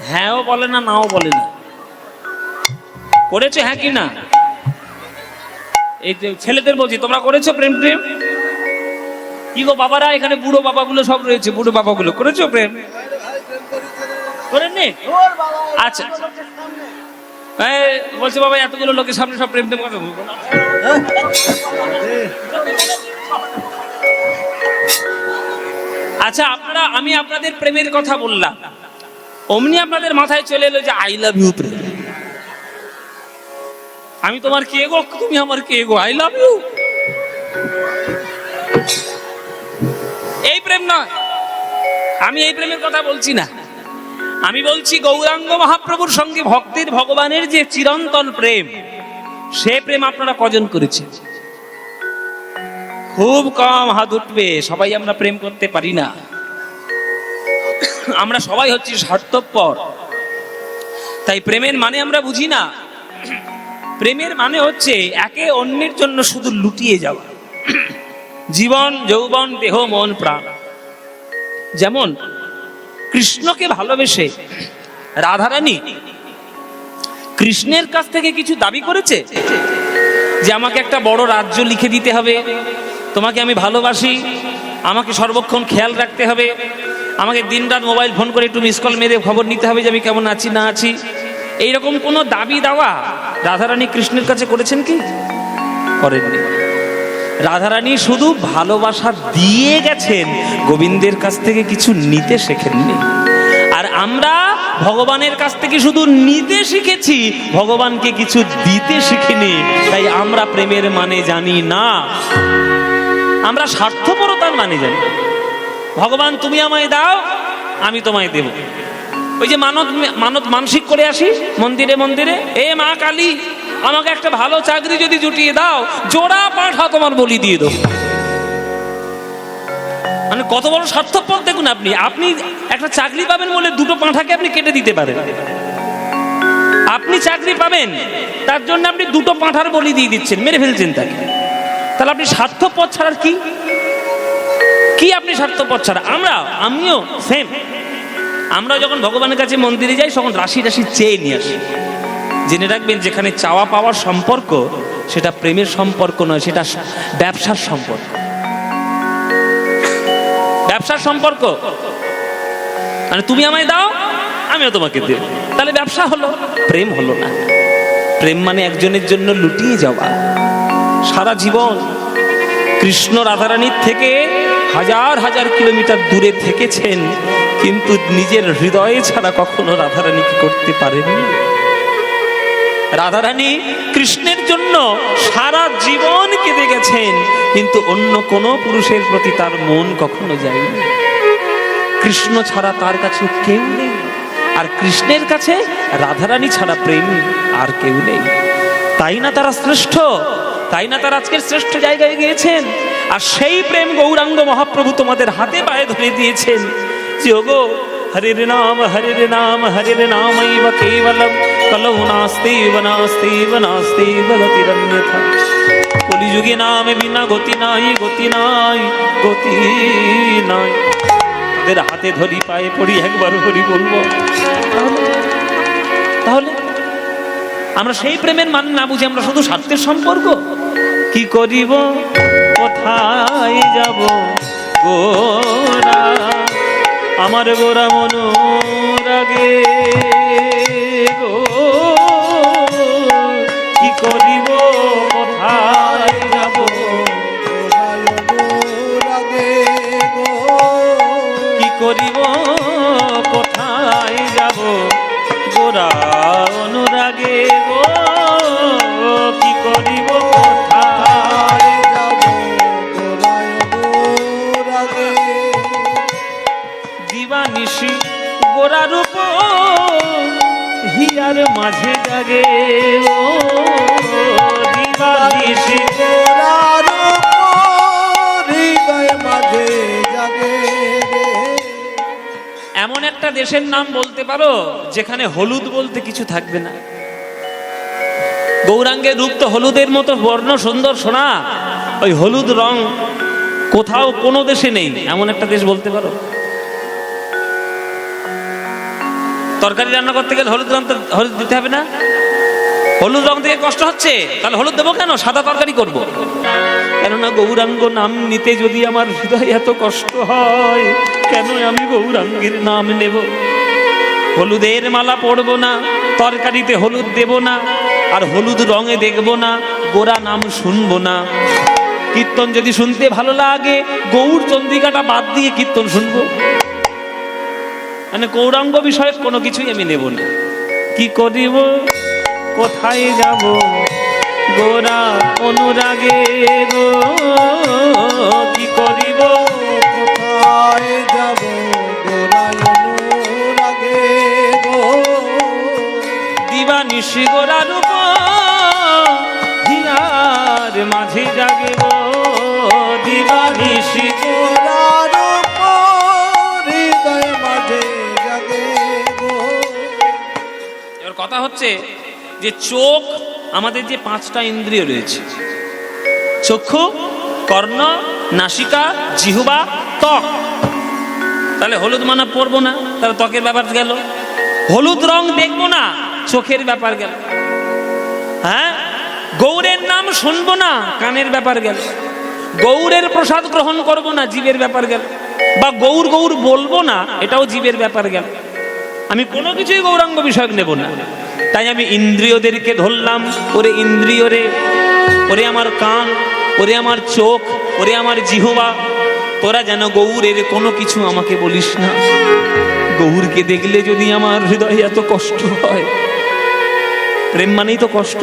হ্যাঁও বলে না, নাও বলে না, করেছো হ্যাঁ কি না? এই যে ছেলেদের বলছি, তোমরা করেছো প্রেম? প্রেম কি গো বাবারা, এখানে বুড়ো বাবাগুলো সব রয়েছে, বুড়ো বাবাগুলো করেছো প্রেম? করেননি? আচ্ছা, বলছে বাবা এতগুলো লোকের সামনে সব প্রেম প্রেম কথা বলবো না। আচ্ছা, আমি আপনাদের প্রেমের কথা বললাম, অমনি আপনাদের মাথায় চলে এলো যে আই লাভ ইউ প্রেম। আমি তোমার কে গো, তুমি আমার কে গো, আই লাভ ইউ। এই প্রেম নয়, আমি এই প্রেমের কথা বলছি না। আমি বলছি গৌরাঙ্গ মহাপ্রভুর সঙ্গে ভক্তির ভগবানের যে চিরন্তন প্রেম, সে প্রেম আপনারা কজন করেছেন? খুব কম হাত উঠবে। সবাই আমরা প্রেম করতে পারি না। আমরা সবাই হচ্ছি স্বার্থপর, তাই প্রেমের মানে আমরা বুঝি না। প্রেমের মানে হচ্ছে একে অন্যের জন্য শুধু লুটিয়ে যাওয়া, জীবন যৌবন দেহ মন প্রাণ। যেমন কৃষ্ণকে ভালোবেসে রাধারানী কৃষ্ণের কাছ থেকে কিছু দাবি করেছে যে আমাকে একটা বড় রাজ্য লিখে দিতে হবে, তোমাকে আমি ভালোবাসি, আমাকে সর্বক্ষণ খেয়াল রাখতে হবে, আমাকে দিনরাত মোবাইল ফোন করে একটু মিস কল মেরে খবর নিতে হবে যে আমি কেমন আছি না আছি। এইরকম কোনো দাবি দাওয়া রাধারানী কৃষ্ণের কাছে করেছেন কি? করেননি। রাধারানী শুধু ভালোবাসা দিয়ে গেছেন, গোবিন্দের কাছ থেকে কিছু নিতে শেখেননি। আর আমরা ভগবানের কাছ থেকে শুধু নিতে শিখেছি, ভগবানকে কিছু দিতে শিখিনি। তাই আমরা প্রেমের মানে জানি না, আমরা স্বার্থপরতার মানে জানি। ভগবান তুমি আমায় দাও, আমি তোমায় দেব। ওই যে মানত মানসিক করে আসি মন্দিরে মন্দিরে, এ মা কালী আমাকে একটা ভালো চাকরি যদি জুটিয়ে দাও, জোড়া পাঁঠা তোমার বলি দিয়ে দেবো। মানে কত বড় স্বার্থপর দেখুন আপনি। আপনি একটা চাকরি পাবেন বলে দুটো পাঁঠাকে আপনি কেটে দিতে পারেন। আপনি চাকরি পাবেন তার জন্য আপনি দুটো পাঁঠার বলি দিয়ে দিচ্ছেন, মেরে ফেলছেন তাকে। তাহলে আপনি স্বার্থপর ছাড়ার কি কি আপনি স্বার্থপর ছাড়া। আমিও সেম। আমরা যখন ভগবানের কাছে মন্দিরে যাই তখন রাশি রাশি চেয়ে নিয়ে আসি। জেনে রাখবেন, যেখানে চাওয়া পাওয়ার সম্পর্ক সেটা প্রেমের সম্পর্ক নয়, সেটা ব্যবসার সম্পর্ক। ব্যবসার সম্পর্ক মানে তুমি আমায় দাও, আমিও তোমাকে দেব, তাহলে ব্যবসা হলো, প্রেম হলো না। প্রেম মানে একজনের জন্য লুটিয়ে যাওয়া সারা জীবন। কৃষ্ণ রাধারানীর থেকে হাজার হাজার কিলোমিটার দূরে থেকেছেন, কিন্তু নিজের হৃদয়ে ছাড়া কখনো রাধারানীকে করতে পারেননি। রাধারানী কৃষ্ণের জন্য সারা জীবন কেঁদে গেছেন, কিন্তু অন্য কোনো পুরুষের প্রতি তার মন কখনো যায়নি। কৃষ্ণ ছাড়া তার কাছে কেউ নেই, আর কৃষ্ণের কাছে রাধারানী ছাড়া প্রেম আর কেউ নেই। তাই না তারা শ্রেষ্ঠ, তাই না তারা আজকের শ্রেষ্ঠ জায়গায় গিয়েছেন। আর সেই প্রেম গৌরাঙ্গ মহাপ্রভু তোমাদের হাতে পায়ে ধরে দিয়েছেন যে ওগো হরির নাম হরির নাম হরির নামৈব কেবলম কলৌ নাস্তিব নাস্তিব নাস্তিব গতিরন্যথা। কলিযুগে নামে বিনা গতি নাই, গতি নাই, গতি নাই। তাদের হাতে ধরি পায়ে পড়ি একবার হরি বলবো, তাহলে আমরা সেই প্রেমের মান না বুঝে আমরা শুধু স্বার্থের সম্পর্ক। কি করিব কোথায় যাব গোরা, আমার গোরা মনোরাগে গো। কি করিব কোথায় যাব কি করিব কোথায় যাব গোরা অনুরাগে গো। কি করিব কোথায় যাব গোরা অনুরাগে। দিবানিশি গোরা রূপ হিয়ার মাঝে জাগে ও। দিবানিশি গোরা রূপ হৃদয় মাঝে জাগে। এমন একটা দেশের নাম বলতে পারো যেখানে হলুদ বলতে কিছু থাকবে না। গৌরাঙ্গের রূপ তো হলুদের মতো বর্ণ সুন্দর সোনা, ওই হলুদ রং কোথাও কোনো দেশে নেই। এমন একটা দেশ বলতে পারো। তরকারি রান্না করতে গেলে হলুদ দিতে হবে না? হলুদ রং থেকে কষ্ট হচ্ছে, তাহলে হলুদ দেবো কেন? সাদা তরকারি করব। কেননা গৌরাঙ্গ নাম নিতে যদি আমার হৃদয় এত কষ্ট হয়, কেন আমি গৌরাঙ্গের নাম নেব? হলুদের মালা পরবো না, তরকারিতে হলুদ দেব না, আর হলুদ রঙে দেখবো না, গোরা নাম শুনবো না। কীর্তন যদি শুনতে ভালো লাগে, গৌর চন্দ্রিকাটা বাদ দিয়ে কীর্তন শুনবো। মানে গৌরাঙ্গ বিষয়ে কোনো কিছুই আমি নেব না। কি করিব কোথায় যাব গোরা অনুরাগে গো। কি করিব কোথায় যাব গোরা অনুরাগে গো। দিবানিশি গোরা রূপ হিয়ার মাঝে জাগে গো। দিবানিশি গোরা রূপ হৃদয় মাঝে জাগে গো। এবার কথা হচ্ছে যে চোখ, আমাদের যে পাঁচটা ইন্দ্রিয় রয়েছে, চক্ষু, কর্ণ, নাসিকা, জিহ্বা, ত্বক। তাহলে হলুদ মানা পরবো না, তাহলে ত্বকের ব্যাপার গেল। হলুদ রং দেখবো না, চোখের ব্যাপার গেল। হ্যাঁ, গৌরের নাম শুনবো না, কানের ব্যাপার গেল। গৌরের প্রসাদ গ্রহণ করবো না, জীবের ব্যাপার গেল। বা গৌর গৌর বলবো না, এটাও জীবের ব্যাপার গেল। আমি কোনো কিছুই গৌরাঙ্গ বিষয়ক নেব না। তাই আমি ইন্দ্রিয়দেরকে ধরলাম, ওরে ইন্দ্রিয় রে, ওরে আমার কান, ওরে আমার চোখ, ওরে আমার জিহ্বা, তোরা যেন গৌরের কোনো কিছু আমাকে বলিস না। গৌরকে দেখলে যদি আমার হৃদয়ে এত কষ্ট হয়, প্রেম মানেই তো কষ্ট।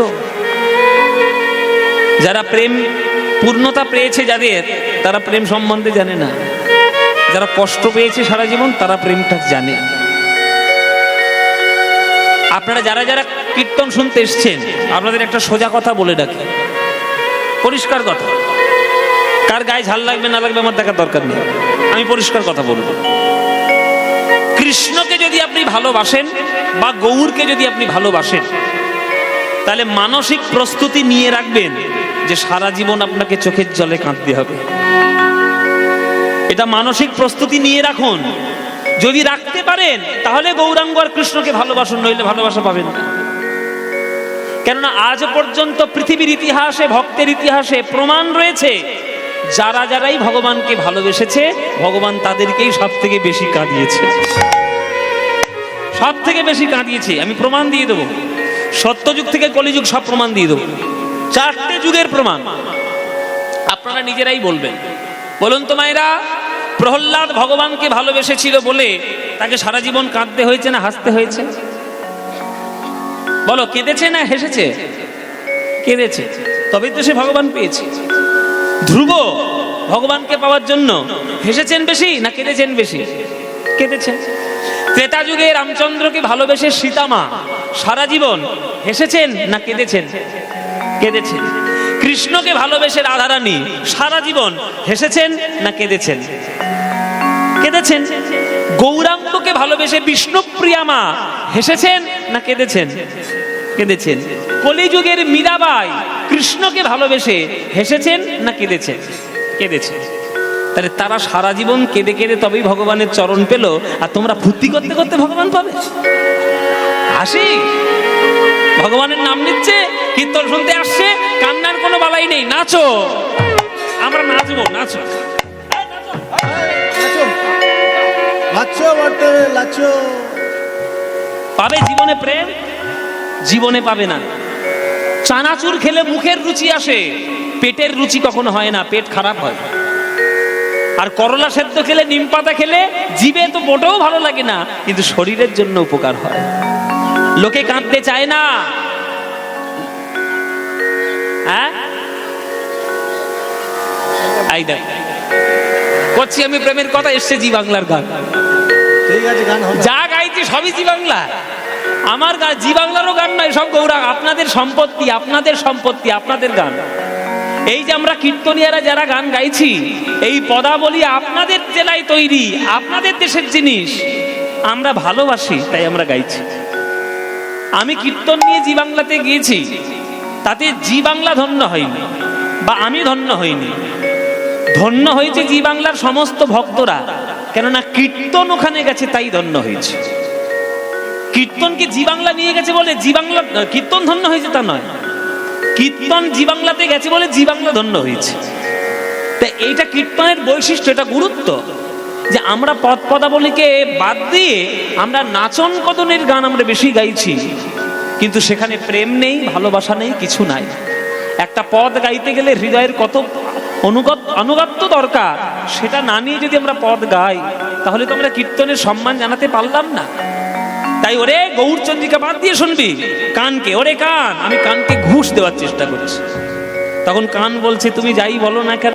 যারা প্রেম পূর্ণতা পেয়েছে যাদের, তারা প্রেম সম্বন্ধে জানে না। যারা কষ্ট পেয়েছে সারা জীবন, তারা প্রেমটা জানে। আপনারা যারা যারা কীর্তন শুনতে এসছেন, আপনাদের একটা সোজা কথা বলে রাখি, পরিষ্কার কথা। কার গায়ে ঝাল লাগবে না লাগবে আমার দেখার দরকার নেই, আমি পরিষ্কার কথা বলবো। কৃষ্ণকে যদি আপনি ভালোবাসেন বা গৌরকে যদি আপনি ভালোবাসেন, তাহলে মানসিক প্রস্তুতি নিয়ে রাখবেন যে সারা জীবন আপনাকে চোখের জলে কাঁদতে হবে। এটা মানসিক প্রস্তুতি নিয়ে রাখুন। যদি রাখতে পারেন তাহলে গৌরাঙ্গ আর কৃষ্ণকে ভালোবাসুন, নইলে ভালোবাসা পাবেন না। কেননা আজ পর্যন্ত পৃথিবীর ইতিহাসে, ভক্তের ইতিহাসে প্রমাণ রয়েছে, যারা যারাই ভগবানকে ভালোবেসেছে ভগবান তাদেরকেই সব থেকে বেশি কাঁদিয়েছে, সব থেকে বেশি কাঁদিয়েছে। আমি প্রমাণ দিয়ে দেবো, সত্যযুগ থেকে কলিযুগ সব প্রমাণ দিয়ে দেবো, 4টে যুগের প্রমাণ। আপনারা নিজেরাই বলবেন। বলুন তো মায়েরা, প্রহ্লাদ ভগবানকে ভালোবেসেছিল বলে তাকে সারা জীবন কাঁদতে হয়েছে না হাসতে হয়েছে? বলো, কেঁদেছে না হেসেছে? কেঁদেছে, তবেই তো সে ভগবান পেয়েছে। ধ্রুব ভগবানকে পাওয়ার জন্য হেসেছেন বেশি না কেঁদেছেন বেশি? কেঁদেছেন। ত্রেতা যুগে রামচন্দ্রকে ভালোবেসে সীতামা সারা জীবন হেসেছেন না কেঁদেছেন? কেঁদেছেন। কৃষ্ণকে ভালোবেসে রাধারানী সারা জীবন হেসেছেন না কেঁদেছেন? কেঁদেছেন। গৌরাঙ্গকে ভালোবেসে বিষ্ণুপ্রিয়া মা হেসেছেন না কেঁদেছেন? কেঁদেছেন। কলিযুগের মীরাবাই কৃষ্ণকে ভালোবেসে হেসেছেন না কেঁদেছেন? কেঁদেছেন। তাহলে তারা সারা জীবন কেঁদে কেঁদে তবেই ভগবানের চরণ পেল, আর তোমরা ফুর্তি করতে করতে ভগবান পাবে? হাসি, ভগবানের নাম নিচ্ছে, কীর্তন শুনতে আসছে, কান্নার কোনো বালাই নেই, নাচো, আমরা নাচবো, নাচো, লাচো বটে লাচো। পাবে জীবনে প্রেম? জীবনে পাবে না। চানাচুর খেলে মুখের রুচি আসে, পেটের রুচি কখনো হয় না, পেট খারাপ হয়। আর করলা সেদ্ধ খেলে, নিম পাতা খেলে জিভে তো মোটেও ভালো লাগে না, কিন্তু শরীরের জন্য উপকার হয়। লোকে কাঁদতে চায় না, হ্যাঁ? করছি আমি প্রেমের কথা, এসছে জি বাংলার গান। ঠিক আছে, গান হবে। যা গাইছি সবই জি বাংলা। আমার গান জি বাংলারও গান নয়, সব গৌরাঙ্গ, আপনাদের সম্পত্তি, আপনাদের সম্পত্তি, আপনাদের গান। এই যে আমরা কীর্তনিয়ারা যারা গান গাইছি, এই পদাবলী আপনাদের জেলায় তৈরি, আপনাদের দেশের জিনিস, আমরা ভালোবাসি তাই আমরা গাইছি। আমি কীর্তন নিয়ে জি বাংলাতে গিয়েছি, তাতে জি বাংলা ধন্য হয়নি, বা আমি ধন্য হইনি, ধন্য হয়েছে জি বাংলার সমস্ত ভক্তরা। কেননা কীর্তন ওখানে গেছে তাই ধন্য হয়েছে। কীর্তনকে জি বাংলা নিয়ে গেছে বলে জি বাংলা কীর্তন ধন্য হয়েছে তা নয়, কীর্তন জি বাংলাতে গেছে বলে জি বাংলা ধন্য হয়েছে। তা এইটা কীর্তনের বৈশিষ্ট্য, এটা গুরুত্ব, যে আমরা পদ পদাবলীকে বাদ দিয়ে আমরা নাচন কদনের গান আমরা বেশি গাইছি, কিন্তু সেখানে প্রেম নেই, ভালোবাসা নেই, কিছু নাই। একটা পদ গাইতে গেলে হৃদয়ের কত অনুগত্য দরকার, সেটা না নিয়ে যদি আমরা পদ গাই, তাহলে তো আমরা কীর্তনের সম্মান জানাতে পারলাম না। তাই ওরে গৌরচন্দ্রিকা বাদ দিয়ে শুনবি কানকে, ওরে কান, আমি কানকে ঘুষ দেওয়ার চেষ্টা করছি। তখন কান বলছে, তুমি যাই বলো না কেন,